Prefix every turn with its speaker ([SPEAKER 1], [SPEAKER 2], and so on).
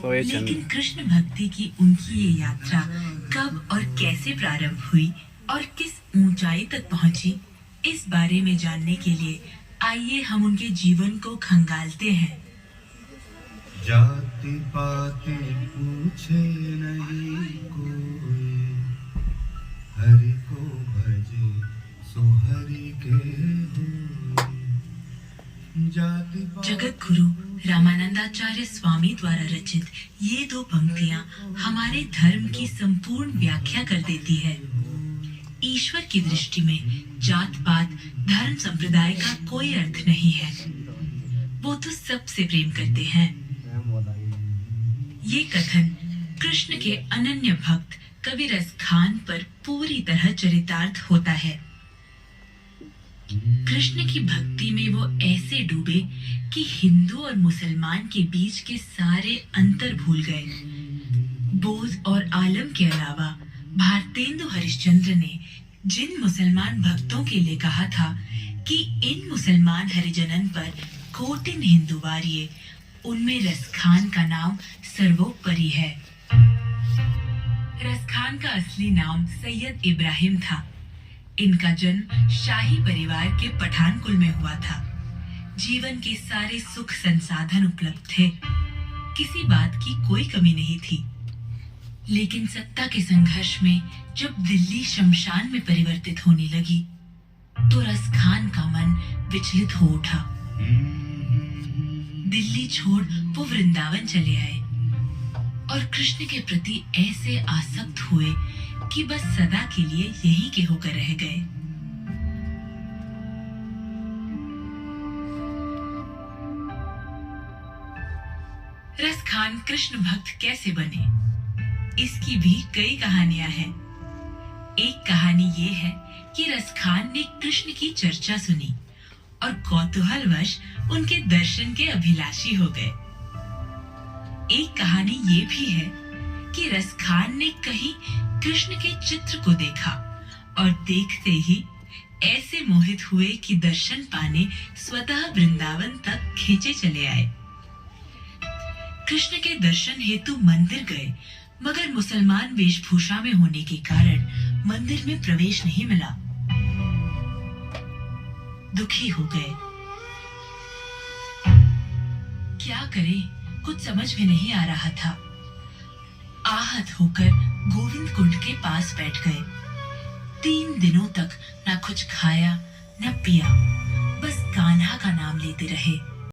[SPEAKER 1] लेकिन कृष्ण भक्ति की उनकी ये यात्रा कब और कैसे प्रारंभ हुई और किस ऊंचाई तक पहुंची, इस बारे में जानने के लिए आइए हम उनके जीवन को खंगालते हैं।
[SPEAKER 2] जाति पाति पूछे नहीं कोई, हरि को भजे सो हरि के होई।
[SPEAKER 1] जगत गुरु रामानंदाचार्य स्वामी द्वारा रचित ये दो पंक्तियां हमारे धर्म की संपूर्ण व्याख्या कर देती है। ईश्वर की दृष्टि में जात पात धर्म संप्रदाय का कोई अर्थ नहीं है, वो तो सबसे प्रेम करते हैं। ये कथन कृष्ण के अनन्य भक्त कवि रस खान पर पूरी तरह चरितार्थ होता है। कृष्ण की भक्ति में वो ऐसे डूबे कि हिंदू और मुसलमान के बीच के सारे अंतर भूल गए। बोध और आलम के अलावा भारतेंदु हरिश्चंद्र ने जिन मुसलमान भक्तों के लिए कहा था कि इन मुसलमान हरिजनन पर कोटिन हिंदू वारिये, उनमें रसखान का नाम सर्वोपरि है। रसखान का असली नाम सैयद इब्राहिम था। इनका जन्म शाही परिवार के पठान कुल में हुआ था। जीवन के सारे सुख संसाधन उपलब्ध थे, किसी बात की कोई कमी नहीं थी। लेकिन सत्ता के संघर्ष में जब दिल्ली शमशान में परिवर्तित होने लगी, तो रसखान का मन विचलित हो उठा। दिल्ली छोड़ वो वृंदावन चले आए और कृष्ण के प्रति ऐसे आसक्त हुए कि बस सदा के लिए यहीं के होकर रह गए। रसखान कृष्ण भक्त कैसे बने, इसकी भी कई कहानियां हैं। एक कहानी ये है कि रसखान ने कृष्ण की चर्चा सुनी और कौतूहलवश उनके दर्शन के अभिलाषी हो गए। एक कहानी ये भी है कि रसखान ने कहीं कृष्ण के चित्र को देखा और देखते ही ऐसे मोहित हुए कि दर्शन पाने स्वतः वृंदावन तक खींचे चले आए। कृष्ण के दर्शन हेतु मंदिर गए, मगर मुसलमान वेशभूषा में होने के कारण मंदिर में प्रवेश नहीं मिला। दुखी हो गए। क्या करें, कुछ समझ में नहीं आ रहा था। आहत होकर गोविंद कुंड के पास बैठ गए। 3 दिनों तक न कुछ खाया न पिया, बस कान्हा का नाम लेते रहे।